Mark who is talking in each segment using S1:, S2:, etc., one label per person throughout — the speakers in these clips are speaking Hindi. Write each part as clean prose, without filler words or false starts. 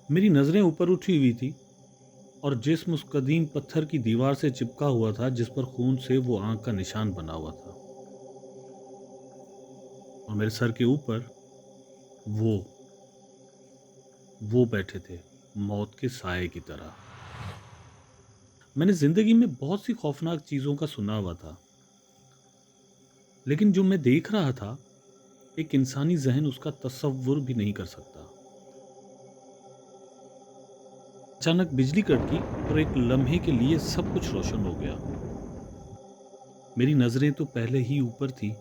S1: मेरी नज़रें ऊपर उठी हुई थी और जिस्म उस कदीम पत्थर की दीवार से चिपका हुआ था जिस पर खून से वो आंख का निशान बना हुआ था। और मेरे सर के ऊपर वो वो बैठे थे, मौत के साए की तरह। मैंने जिंदगी में बहुत सी खौफनाक चीजों का सुना हुआ था, लेकिन जो मैं देख रहा था, एक इंसानी जहन उसका तसव्वुर भी नहीं कर सकता। अचानक बिजली कड़की और एक लम्हे के लिए सब कुछ रोशन हो गया। मेरी नजरें तो पहले ही ऊपर थी,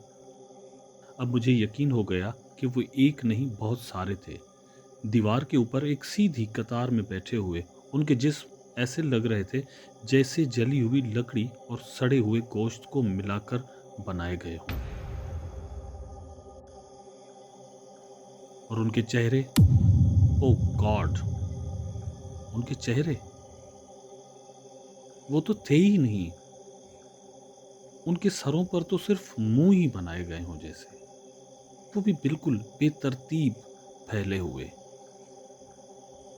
S1: अब मुझे यकीन हो गया कि वो एक नहीं बहुत सारे थे। दीवार के ऊपर एक सीधी कतार में बैठे हुए, उनके जिस्म ऐसे लग रहे थे जैसे जली हुई लकड़ी और सड़े हुए गोश्त को मिलाकर बनाए गए हों। और उनके चेहरे, ओ गॉड, उनके चेहरे वो तो थे ही नहीं। उनके सरों पर तो सिर्फ मुंह ही बनाए गए हों जैसे, वो भी बिल्कुल बेतरतीब फैले हुए,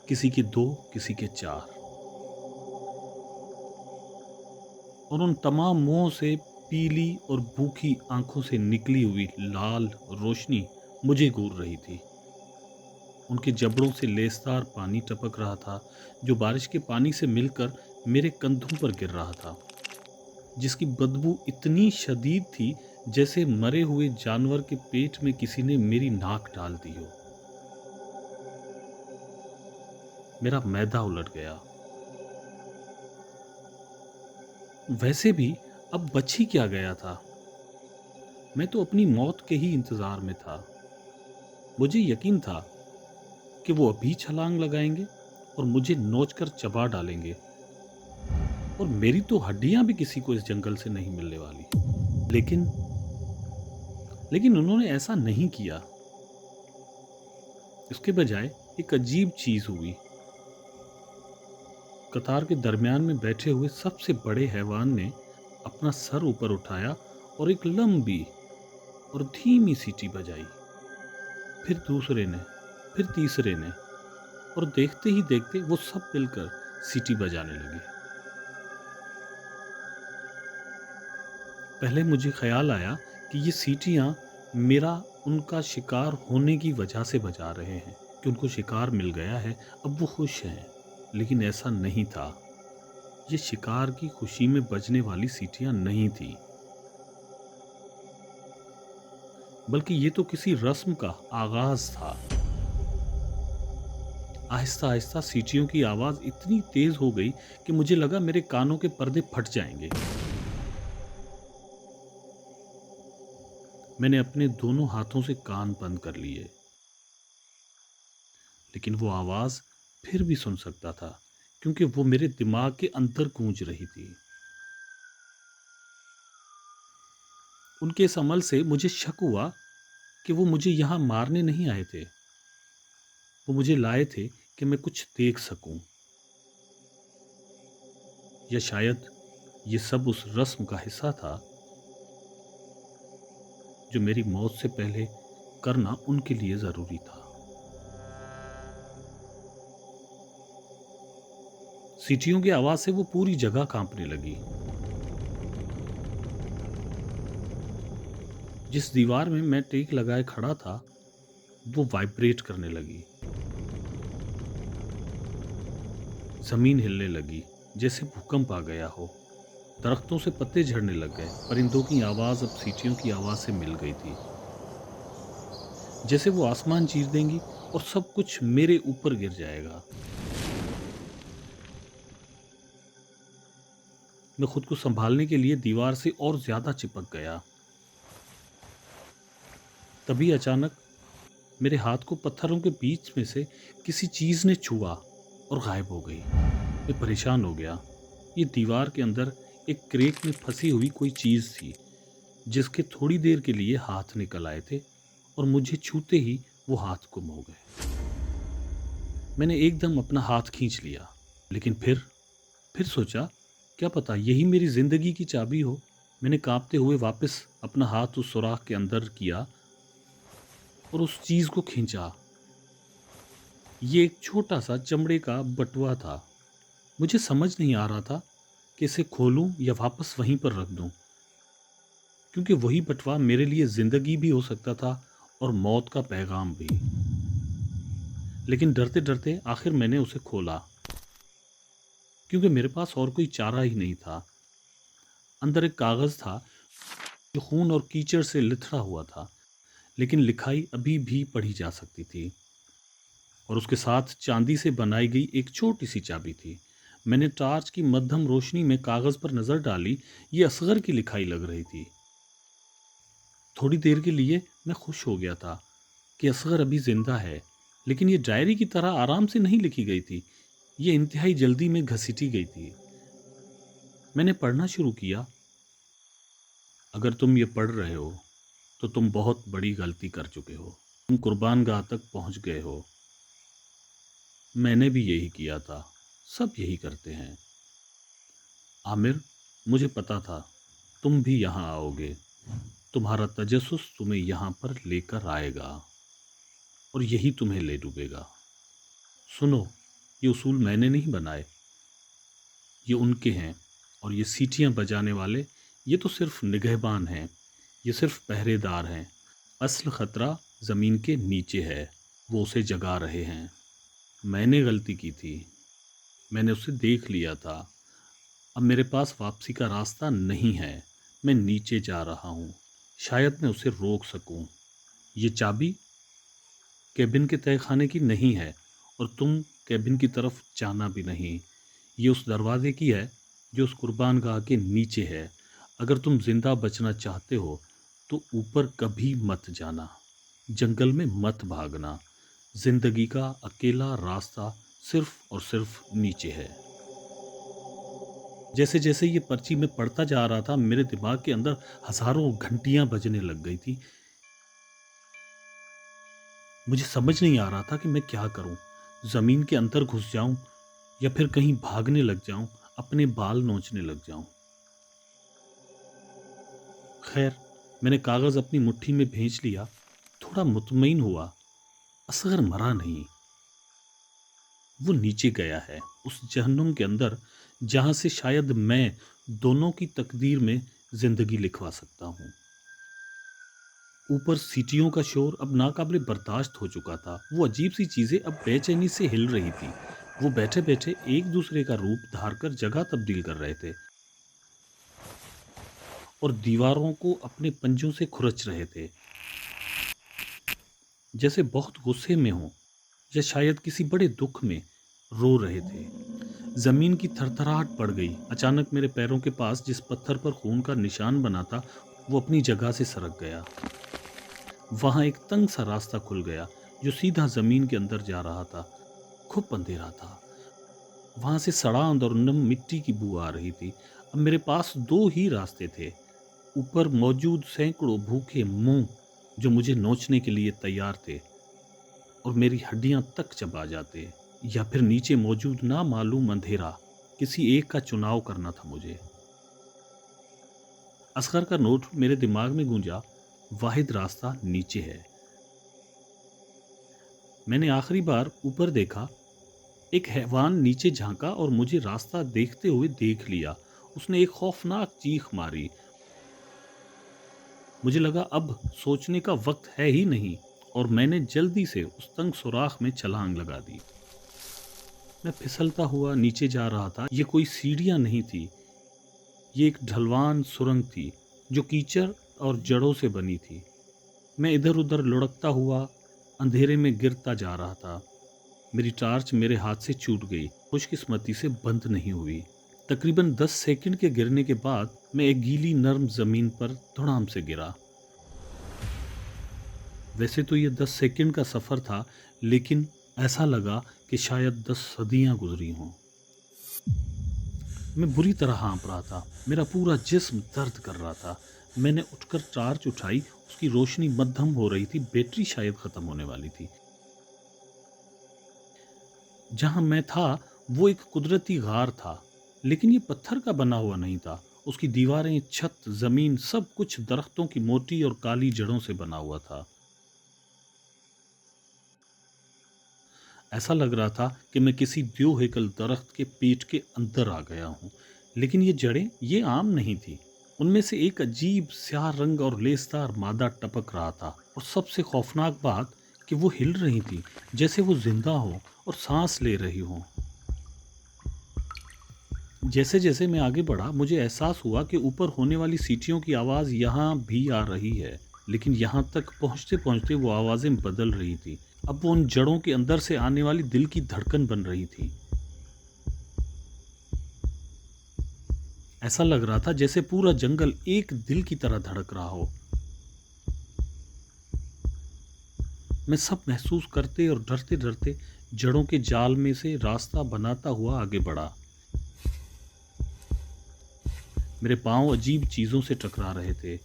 S1: किसी के दो, किसी के चार। और उन तमाम मुंहों से पीली और भूखी आंखों से निकली हुई लाल रोशनी मुझे घूर रही थी। उनके जबड़ों से लेसदार पानी टपक रहा था, जो बारिश के पानी से मिलकर मेरे कंधों पर गिर रहा था, जिसकी बदबू इतनी शदीद थी जैसे मरे हुए जानवर के पेट में किसी ने मेरी नाक डाल दी हो। मेरा मैदा उलट गया। वैसे भी अब बच ही क्या गया था। मैं तो अपनी मौत के ही इंतजार में था। मुझे यकीन था कि वो अभी छलांग लगाएंगे और मुझे नोचकर चबा डालेंगे, और मेरी तो हड्डियां भी किसी को इस जंगल से नहीं मिलने वाली। लेकिन लेकिन उन्होंने ऐसा नहीं किया। इसके बजाय एक अजीब चीज हुई। कतार के दरमियान में बैठे हुए सबसे बड़े हैवान ने अपना सर ऊपर उठाया और एक लंबी और धीमी सीटी बजाई। फिर दूसरे ने, फिर तीसरे ने, और देखते ही देखते वो सब मिलकर सीटी बजाने लगे। पहले मुझे ख्याल आया कि ये सीटियां मेरा उनका शिकार होने की वजह से बजा रहे हैं, कि उनको शिकार मिल गया है, अब वो खुश हैं। लेकिन ऐसा नहीं था। ये शिकार की खुशी में बजने वाली सीटियां नहीं थी, बल्कि ये तो किसी रस्म का आगाज था। आहिस्ता आहिस्ता सीटियों की आवाज इतनी तेज हो गई कि मुझे लगा मेरे कानों के पर्दे फट जाएंगे। मैंने अपने दोनों हाथों से कान बंद कर लिए, लेकिन वो आवाज फिर भी सुन सकता था, क्योंकि वो मेरे दिमाग के अंदर गूंज रही थी। उनके इस अमल से मुझे शक हुआ कि वो मुझे यहां मारने नहीं आए थे। वो मुझे लाए थे कि मैं कुछ देख सकूं, या शायद ये सब उस रस्म का हिस्सा था जो मेरी मौत से पहले करना उनके लिए जरूरी था। सीटियों की आवाज से वो पूरी जगह कांपने लगी। जिस दीवार में मैं टेक लगाए खड़ा था, वो वाइब्रेट करने लगी। जमीन हिलने लगी जैसे भूकंप आ गया हो। दरख्तों से पत्ते झड़ने लग गए। परिंदों की आवाज अब सीटियों की आवाज से मिल गई थी, जैसे वो आसमान चीर देंगी और सब कुछ मेरे ऊपर गिर जाएगा। मैं खुद को संभालने के लिए दीवार से और ज्यादा चिपक गया। तभी अचानक मेरे हाथ को पत्थरों के बीच में से किसी चीज ने छुआ और गायब हो गई। मैं परेशान हो गया। ये दीवार के अंदर एक क्रेक में फंसी हुई कोई चीज थी, जिसके थोड़ी देर के लिए हाथ निकल आए थे और मुझे छूते ही वो हाथ गुम हो गए। मैंने एकदम अपना हाथ खींच लिया, लेकिन फिर सोचा, क्या पता यही मेरी जिंदगी की चाबी हो। मैंने कांपते हुए वापस अपना हाथ उस सुराख के अंदर किया और उस चीज को खींचा। ये एक छोटा सा चमड़े का बटुआ था। मुझे समझ नहीं आ रहा था कि इसे खोलूं या वापस वहीं पर रख दूं, क्योंकि वही बटुआ मेरे लिए जिंदगी भी हो सकता था और मौत का पैगाम भी। लेकिन डरते डरते आखिर मैंने उसे खोला, क्योंकि मेरे पास और कोई चारा ही नहीं था। अंदर एक कागज था जो खून और कीचड़ से लिथड़ा हुआ था, लेकिन लिखाई अभी भी पढ़ी जा सकती थी। और उसके साथ चांदी से बनाई गई एक छोटी सी चाबी थी। मैंने टार्च की मध्यम रोशनी में कागज पर नजर डाली। ये असगर की लिखाई लग रही थी। थोड़ी देर के लिए मैं खुश हो गया था कि असगर अभी जिंदा है, लेकिन ये डायरी की तरह आराम से नहीं लिखी गई थी। ये इंतहाई जल्दी में घसीटी गई थी। मैंने पढ़ना शुरू किया। अगर तुम ये पढ़ रहे हो तो तुम बहुत बड़ी गलती कर चुके हो। तुम कुर्बान गाह तक पहुंच गए हो। मैंने भी यही किया था। सब यही करते हैं। आमिर, मुझे पता था तुम भी यहाँ आओगे। तुम्हारा तजस्सुस तुम्हें यहाँ पर लेकर आएगा और यही तुम्हें ले डूबेगा। सुनो, ये उसूल मैंने नहीं बनाए, ये उनके हैं। और ये सीटियाँ बजाने वाले, ये तो सिर्फ निगहबान हैं, ये सिर्फ पहरेदार हैं। असल खतरा ज़मीन के नीचे है। वो उसे जगा रहे हैं। मैंने गलती की थी। मैंने उसे देख लिया था। अब मेरे पास वापसी का रास्ता नहीं है। मैं नीचे जा रहा हूँ। शायद मैं उसे रोक सकूं। ये चाबी केबिन के तहखाने की नहीं है और तुम केबिन की तरफ जाना भी नहीं। ये उस दरवाजे की है जो उस कुर्बान गाह के नीचे है। अगर तुम जिंदा बचना चाहते हो तो ऊपर कभी मत जाना, जंगल में मत भागना। जिंदगी का अकेला रास्ता सिर्फ और सिर्फ नीचे है। जैसे जैसे ये पर्ची में पढ़ता जा रहा था, मेरे दिमाग के अंदर हजारों घंटियां बजने लग गई थी। मुझे समझ नहीं आ रहा था कि मैं क्या करूं। जमीन के अंदर घुस जाऊं या फिर कहीं भागने लग जाऊं, अपने बाल नोचने लग जाऊं। खैर, मैंने कागज अपनी मुट्ठी में भेज लिया। थोड़ा मुतमईन हुआ। असगर मरा नहीं, वो नीचे गया है, उस जहन्नुम के अंदर जहां से शायद मैं दोनों की तकदीर में जिंदगी लिखवा सकता हूं। ऊपर सीटियों का शोर अब नाकाबिले बर्दाश्त हो चुका था। वो अजीब सी चीजें अब बेचैनी से हिल रही थी। वो बैठे बैठे एक दूसरे का रूप धारकर जगह तब्दील कर रहे थे और दीवारों को अपने पंजों से खुरच रहे थे, जैसे बहुत गुस्से में हों या शायद किसी बड़े दुख में रो रहे थे। जमीन की थरथराहट पड़ गई। अचानक मेरे पैरों के पास जिस पत्थर पर खून का निशान बना था, वो अपनी जगह से सरक गया। वहां एक तंग सा रास्ता खुल गया जो सीधा जमीन के अंदर जा रहा था। खूब अंधेरा था। वहां से सड़ांध और नम मिट्टी की बू आ रही थी। अब मेरे पास दो ही रास्ते थे। ऊपर मौजूद सैकड़ों भूखे मुंह जो मुझे नोचने के लिए तैयार थे और मेरी हड्डियां तक चबा जाते, या फिर नीचे मौजूद ना मालूम अंधेरा। किसी एक का चुनाव करना था मुझे। असगर का नोट मेरे दिमाग में गूंजा, वाहिद रास्ता नीचे है। मैंने आखिरी बार ऊपर देखा। एक हैवान नीचे झांका और मुझे रास्ता देखते हुए देख लिया। उसने एक खौफनाक चीख मारी। मुझे लगा अब सोचने का वक्त है ही नहीं, और मैंने जल्दी से उस तंग सुराख में छलांग लगा दी। मैं फिसलता हुआ नीचे जा रहा था। ये कोई सीढ़ियां नहीं थी, ये एक ढलवान सुरंग थी जो कीचड़ और जड़ों से बनी थी। मैं इधर उधर लुढ़कता हुआ अंधेरे में गिरता जा रहा था। मेरी टार्च मेरे हाथ से छूट गई, खुशकिस्मती से बंद नहीं हुई। तकरीबन 10 सेकंड के गिरने के बाद मैं एक गीली नरम जमीन पर धड़ाम से गिरा। वैसे तो ये 10 सेकंड का सफर था, लेकिन ऐसा लगा कि शायद 10 सदियां गुजरी हों। मैं बुरी तरह हाँफ रहा था। मेरा पूरा जिस्म दर्द कर रहा था। मैंने उठकर टार्च उठाई। उसकी रोशनी मध्यम हो रही थी। बैटरी शायद खत्म होने वाली थी। जहां मैं था वो एक कुदरती गार था, लेकिन ये पत्थर का बना हुआ नहीं था। उसकी दीवारें, छत, जमीन, सब कुछ दरख्तों की मोटी और काली जड़ों से बना हुआ था। ऐसा लग रहा था कि मैं किसी द्योहेकल दरख्त के पेट के अंदर आ गया हूँ। लेकिन ये जड़ें ये आम नहीं थी। उनमें से एक अजीब स्याह रंग और लेसदार मादा टपक रहा था, और सबसे खौफनाक बात कि वो हिल रही थी, जैसे वो जिंदा हो और सांस ले रही हो। जैसे जैसे मैं आगे बढ़ा, मुझे एहसास हुआ कि ऊपर होने वाली सीटियों की आवाज़ यहाँ भी आ रही है। लेकिन यहाँ तक पहुँचते पहुँचते वो आवाज़ें बदल रही थी। अब वो उन जड़ों के अंदर से आने वाली दिल की धड़कन बन रही थी। ऐसा लग रहा था जैसे पूरा जंगल एक दिल की तरह धड़क रहा हो। मैं सब महसूस करते और डरते डरते जड़ों के जाल में से रास्ता बनाता हुआ आगे बढ़ा। मेरे पांव अजीब चीजों से टकरा रहे थे।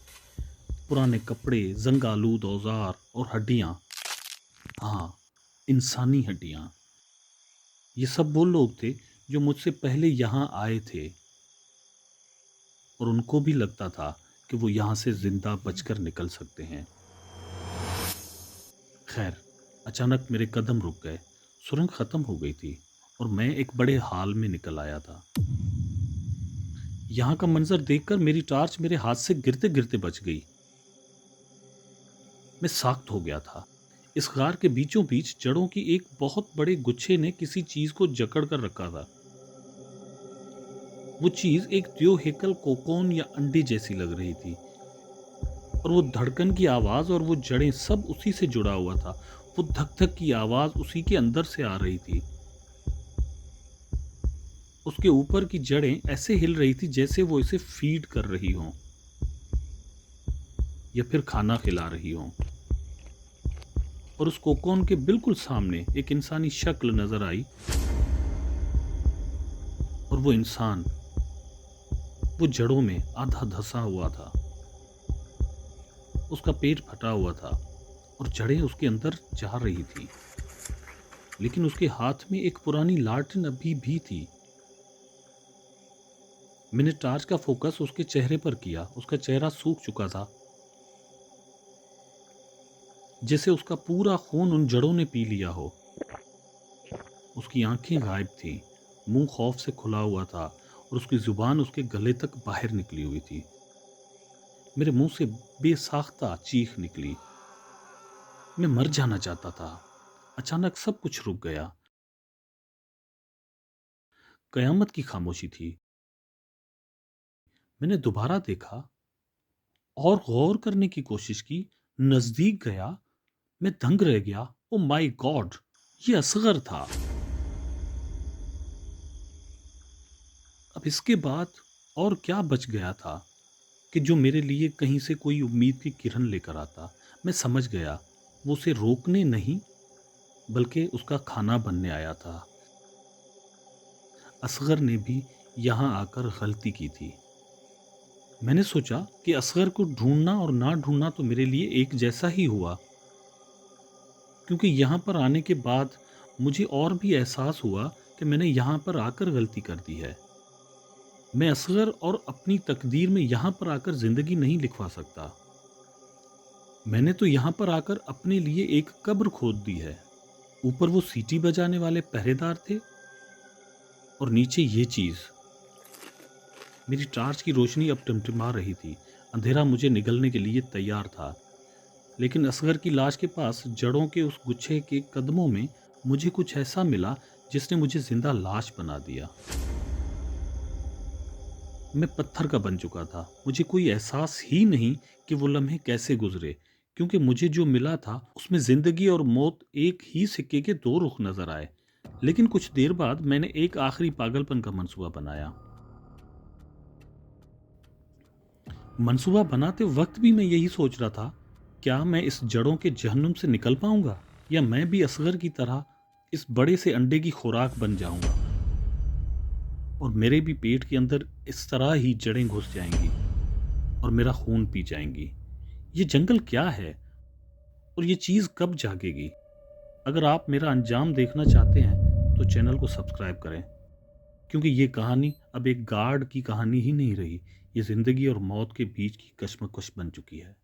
S1: पुराने कपड़े, जंग-आलूद औजार और हड्डियां। हाँ, इंसानी हड्डियां। ये सब वो लोग थे जो मुझसे पहले यहाँ आए थे, और उनको भी लगता था कि वो यहाँ से जिंदा बचकर निकल सकते हैं। खैर, अचानक मेरे कदम रुक गए। सुरंग खत्म हो गई थी और मैं एक बड़े हाल में निकल आया था। यहाँ का मंजर देखकर मेरी टार्च मेरे हाथ से गिरते गिरते बच गई। मैं सख्त हो गया था। इस गार के बीचों बीच जड़ों की एक बहुत बड़े गुच्छे ने किसी चीज को जकड़ कर रखा था। वो चीज एक त्योहेकल कोकोन या अंडे जैसी लग रही थी, और वो धड़कन की आवाज और वो जड़ें सब उसी से जुड़ा हुआ था। वो धक धक की आवाज उसी के अंदर से आ रही थी। उसके ऊपर की जड़ें ऐसे हिल रही थी जैसे वो इसे फीड कर रही हों या फिर खाना खिला रही हों। और उस कोकोन के बिल्कुल सामने एक इंसानी शक्ल नजर आई, और वो इंसान वो जड़ों में आधा धंसा हुआ था। उसका पेट फटा हुआ था और जड़ें उसके अंदर जा रही थी, लेकिन उसके हाथ में एक पुरानी लालटेन अभी भी थी। मैंने टार्च का फोकस उसके चेहरे पर किया। उसका चेहरा सूख चुका था, जैसे उसका पूरा खून उन जड़ों ने पी लिया हो। उसकी आंखें गायब थीं, मुंह खौफ से खुला हुआ था, और उसकी जुबान उसके गले तक बाहर निकली हुई थी। मेरे मुंह से बेसाख्ता चीख निकली। मैं मर जाना चाहता था। अचानक सब कुछ रुक गया। कयामत की खामोशी थी। मैंने दोबारा देखा और गौर करने की कोशिश की। नजदीक गया। मैं दंग रह गया। Oh my God! ये असगर था। अब इसके बाद और क्या बच गया था कि जो मेरे लिए कहीं से कोई उम्मीद की किरण लेकर आता। मैं समझ गया, वो उसे रोकने नहीं बल्कि उसका खाना बनने आया था। असगर ने भी यहाँ आकर गलती की थी। मैंने सोचा कि असगर को ढूंढना और ना ढूंढना तो मेरे लिए एक जैसा ही हुआ, क्योंकि यहाँ पर आने के बाद मुझे और भी एहसास हुआ कि मैंने यहाँ पर आकर गलती कर दी है। मैं असगर और अपनी तकदीर में यहाँ पर आकर जिंदगी नहीं लिखवा सकता। मैंने तो यहाँ पर आकर अपने लिए एक कब्र खोद दी है। ऊपर वो सीटी बजाने वाले पहरेदार थे, और नीचे ये चीज। मेरी टार्च की रोशनी अब टिमटिमा रही थी। अंधेरा मुझे निगलने के लिए तैयार था, लेकिन असगर की लाश के पास जड़ों के उस गुच्छे के कदमों में मुझे कुछ ऐसा मिला जिसने मुझे जिंदा लाश बना दिया। मैं पत्थर का बन चुका था। मुझे कोई एहसास ही नहीं कि वो लम्हे कैसे गुजरे, क्योंकि मुझे जो मिला था उसमें जिंदगी और मौत एक ही सिक्के के दो रुख नजर आए। लेकिन कुछ देर बाद मैंने एक आखिरी पागलपन का मंसूबा बनाया। मंसूबा बनाते वक्त भी मैं यही सोच रहा था, क्या मैं इस जड़ों के जहन्नुम से निकल पाऊंगा, या मैं भी असगर की तरह इस बड़े से अंडे की खुराक बन जाऊंगा, और मेरे भी पेट के अंदर इस तरह ही जड़ें घुस जाएंगी और मेरा खून पी जाएंगी। ये जंगल क्या है, और ये चीज़ कब जागेगी? अगर आप मेरा अंजाम देखना चाहते हैं तो चैनल को सब्सक्राइब करें, क्योंकि ये कहानी अब एक गार्ड की कहानी ही नहीं रही। ये ज़िंदगी और मौत के बीच की कश्मकश बन चुकी है।